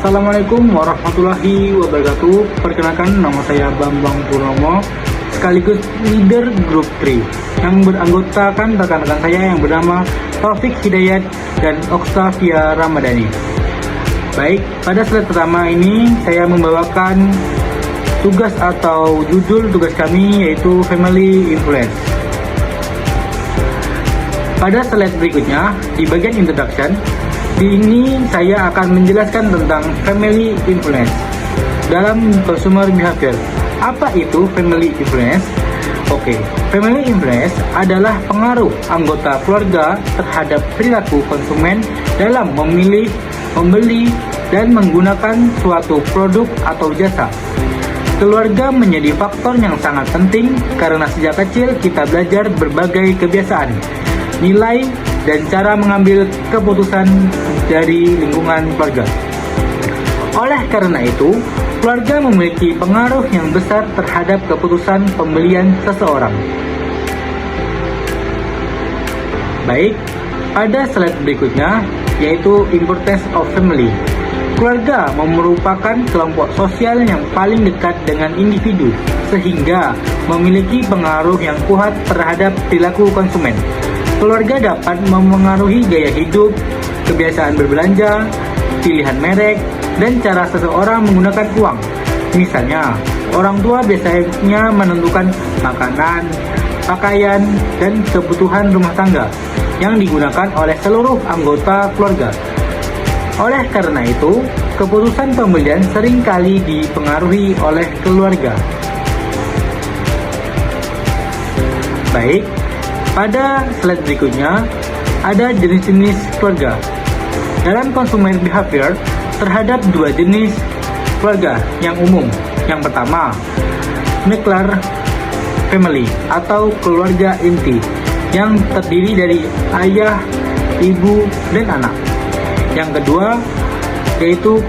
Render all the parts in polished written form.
Assalamualaikum warahmatullahi wabarakatuh. Perkenalkan, nama saya Bambang Purnomo, sekaligus leader grup 3 yang beranggotakan rekan-rekan saya yang bernama Taufik Hidayat dan Oktavia Ramadhani. Baik, pada slide pertama ini saya membawakan tugas atau judul tugas kami, yaitu Family Influence. Pada slide berikutnya, di bagian introduction, di ini saya akan menjelaskan tentang family influence dalam consumer behavior. Apa itu family influence? Oke, family influence adalah pengaruh anggota keluarga terhadap perilaku konsumen dalam memilih, membeli, dan menggunakan suatu produk atau jasa. Keluarga menjadi faktor yang sangat penting karena sejak kecil kita belajar berbagai kebiasaan, nilai, dan cara mengambil keputusan dari lingkungan keluarga. Oleh karena itu, keluarga memiliki pengaruh yang besar terhadap keputusan pembelian seseorang. Baik, pada slide berikutnya, yaitu importance of family. Keluarga merupakan kelompok sosial yang paling dekat dengan individu, sehingga memiliki pengaruh yang kuat terhadap perilaku konsumen. Keluarga dapat memengaruhi gaya hidup, kebiasaan berbelanja, pilihan merek, dan cara seseorang menggunakan uang. Misalnya, orang tua biasanya menentukan makanan, pakaian, dan kebutuhan rumah tangga yang digunakan oleh seluruh anggota keluarga. Oleh karena itu, keputusan pembelian seringkali dipengaruhi oleh keluarga. Baik, pada slide berikutnya, ada jenis-jenis keluarga. Dalam consumer behavior, terhadap dua jenis keluarga yang umum. Yang pertama, nuclear family atau keluarga inti, yang terdiri dari ayah, ibu, dan anak. Yang kedua, yaitu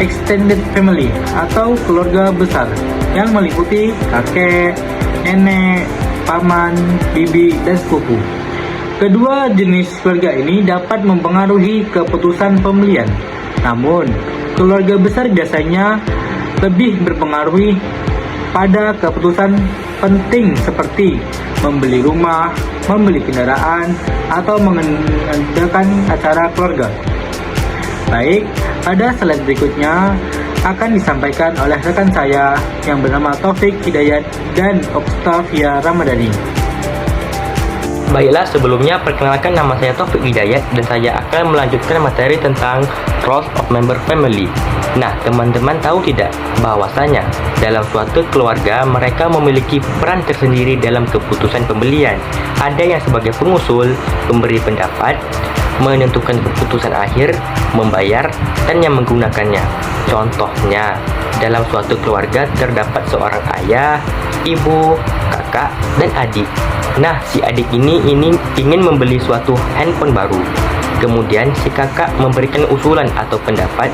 extended family atau keluarga besar, yang meliputi kakek, nenek, paman, bibi, dan sepupu. Kedua jenis keluarga ini dapat mempengaruhi keputusan pembelian. Namun, keluarga besar biasanya lebih berpengaruh pada keputusan penting seperti membeli rumah, membeli kendaraan, atau mengadakan acara keluarga. Baik, pada slide berikutnya akan disampaikan oleh rekan saya yang bernama Taufik Hidayat dan Oktavia Ramadhani. Baiklah, sebelumnya perkenalkan, nama saya Taufik Hidayat dan saya akan melanjutkan materi tentang roles of member family. Nah, teman-teman tahu tidak bahwasanya dalam suatu keluarga mereka memiliki peran tersendiri dalam keputusan pembelian. Ada yang sebagai pengusul, pemberi pendapat, menentukan keputusan akhir, membayar, dan yang menggunakannya. Contohnya, dalam suatu keluarga terdapat seorang ayah, ibu, kakak, dan adik. Nah, si adik ini ingin membeli suatu handphone baru. Kemudian si kakak memberikan usulan atau pendapat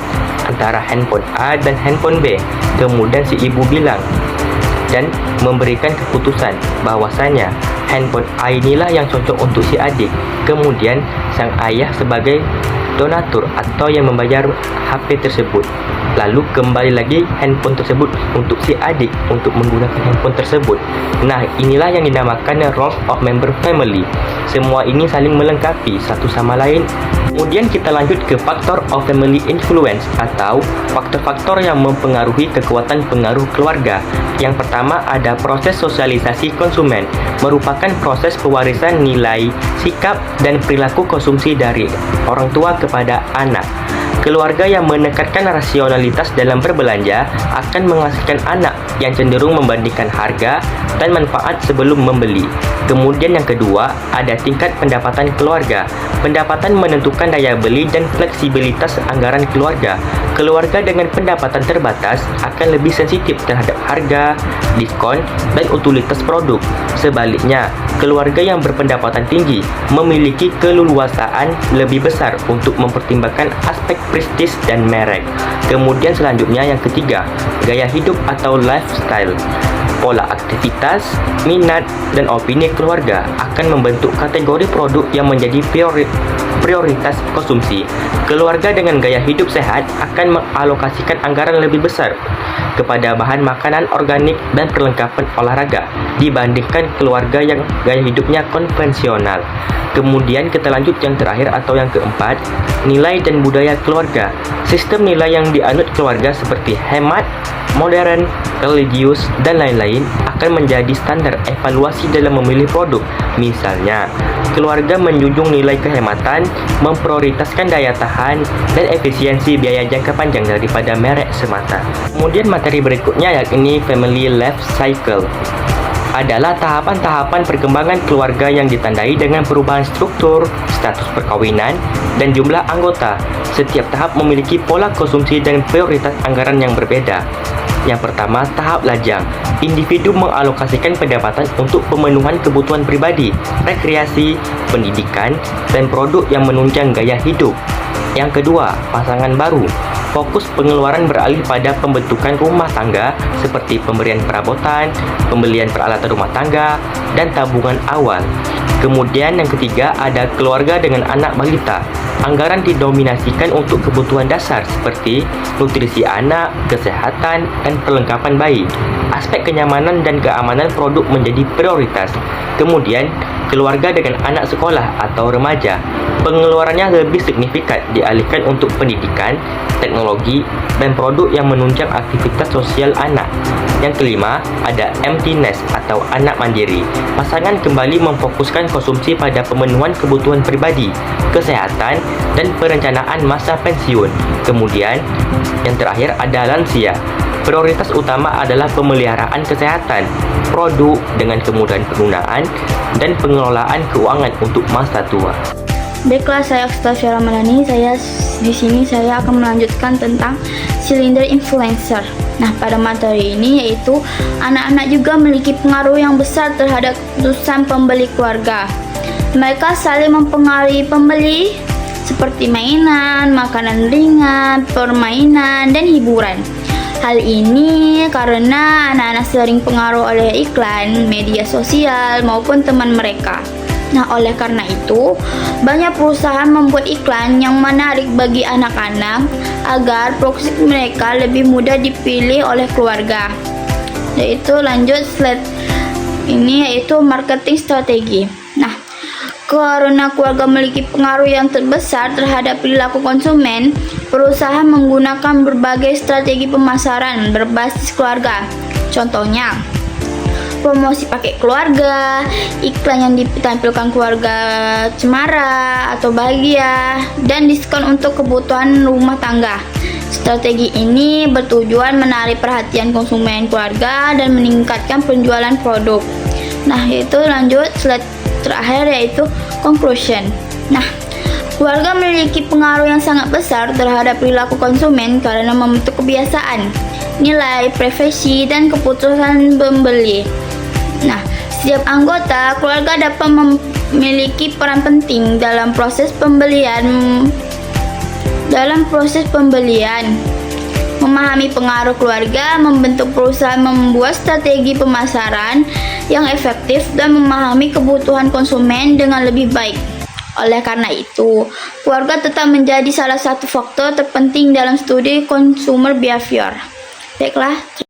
antara handphone A dan handphone B. Kemudian si ibu bilang dan memberikan keputusan bahwasanya handphone A inilah yang cocok untuk si adik. Kemudian sang ayah sebagai donatur atau yang membayar HP tersebut. Lalu kembali lagi handphone tersebut untuk si adik untuk menggunakan handphone tersebut. Nah, inilah yang dinamakan roles of member family. Semua ini saling melengkapi satu sama lain. Kemudian kita lanjut ke faktor of family influence atau faktor-faktor yang mempengaruhi kekuatan pengaruh keluarga. Yang pertama ada proses sosialisasi konsumen, merupakan proses pewarisan nilai, sikap, dan perilaku konsumsi dari orang tua kepada anak. Keluarga yang menekankan rasionalitas dalam berbelanja akan menghasilkan anak yang cenderung membandingkan harga dan manfaat sebelum membeli. Kemudian yang kedua, ada tingkat pendapatan keluarga. Pendapatan menentukan daya beli dan fleksibilitas anggaran keluarga. Keluarga dengan pendapatan terbatas akan lebih sensitif terhadap harga, diskon, dan utilitas produk. Sebaliknya, keluarga yang berpendapatan tinggi memiliki keleluasaan lebih besar untuk mempertimbangkan aspek prestis dan merek. Kemudian selanjutnya yang ketiga, gaya hidup atau lifestyle. pola aktivitas, minat, dan opini keluarga akan membentuk kategori produk yang menjadi prioritas konsumsi. Keluarga dengan gaya hidup sehat akan mengalokasikan anggaran lebih besar kepada bahan makanan organik dan perlengkapan olahraga dibandingkan keluarga yang gaya hidupnya konvensional. Kemudian kita lanjut yang terakhir atau yang keempat, nilai dan budaya keluarga. Sistem nilai yang dianut keluarga seperti hemat, modern, religius, dan lain-lain akan menjadi standar evaluasi dalam memilih produk. Misalnya, keluarga menjunjung nilai kehematan, memprioritaskan daya tahan, dan efisiensi biaya jangka panjang daripada merek semata. Kemudian materi berikutnya yakni family life cycle adalah tahapan-tahapan perkembangan keluarga yang ditandai dengan perubahan struktur, status perkawinan, dan jumlah anggota. Setiap tahap memiliki pola konsumsi dan prioritas anggaran yang berbeda. Yang pertama, tahap lajang. Individu mengalokasikan pendapatan untuk pemenuhan kebutuhan pribadi, rekreasi, pendidikan, dan produk yang menunjang gaya hidup. Yang kedua, pasangan baru. Fokus pengeluaran beralih pada pembentukan rumah tangga seperti pemberian perabotan, pembelian peralatan rumah tangga, dan tabungan awal. Kemudian yang ketiga ada keluarga dengan anak balita. Anggaran didominasikan untuk kebutuhan dasar seperti nutrisi anak, kesehatan, dan perlengkapan bayi. Aspek kenyamanan dan keamanan produk menjadi prioritas. Kemudian, keluarga dengan anak sekolah atau remaja. Pengeluarannya lebih signifikan dialihkan untuk pendidikan, teknologi, dan produk yang menunjang aktivitas sosial anak. Yang kelima, ada empty nest atau anak mandiri. Pasangan kembali memfokuskan konsumsi pada pemenuhan kebutuhan pribadi, kesehatan, dan perencanaan masa pensiun. Kemudian, yang terakhir ada lansia. Prioritas utama adalah pemeliharaan kesehatan, produk dengan kemudahan penggunaan, dan pengelolaan keuangan untuk masa tua. Baiklah, saya Akstasya Ramadhani. Di sini saya akan melanjutkan tentang cylinder influencer. Nah, pada materi ini yaitu anak-anak juga memiliki pengaruh yang besar terhadap keputusan pembeli keluarga. Mereka saling mempengaruhi pembeli seperti mainan, makanan ringan, permainan, dan hiburan. Hal ini karena anak-anak sering pengaruh oleh iklan, media sosial, maupun teman mereka. Nah, oleh karena itu, banyak perusahaan membuat iklan yang menarik bagi anak-anak agar produk mereka lebih mudah dipilih oleh keluarga. Yaitu lanjut slide ini yaitu marketing strategi. Nah, karena keluarga memiliki pengaruh yang terbesar terhadap perilaku konsumen, perusahaan menggunakan berbagai strategi pemasaran berbasis keluarga. Contohnya, promosi pakai keluarga, iklan yang ditampilkan keluarga cemara atau bahagia, dan diskon untuk kebutuhan rumah tangga. Strategi ini bertujuan menarik perhatian konsumen keluarga dan meningkatkan penjualan produk. Nah, itu lanjut slide terakhir yaitu conclusion. Nah, keluarga memiliki pengaruh yang sangat besar terhadap perilaku konsumen karena membentuk kebiasaan, nilai, preferensi, dan keputusan pembeli. Nah, setiap anggota keluarga dapat memiliki peran penting dalam proses pembelian. Memahami pengaruh keluarga, membentuk perusahaan, membuat strategi pemasaran yang efektif, dan memahami kebutuhan konsumen dengan lebih baik. Oleh karena itu, keluarga tetap menjadi salah satu faktor terpenting dalam studi consumer behavior. Baiklah.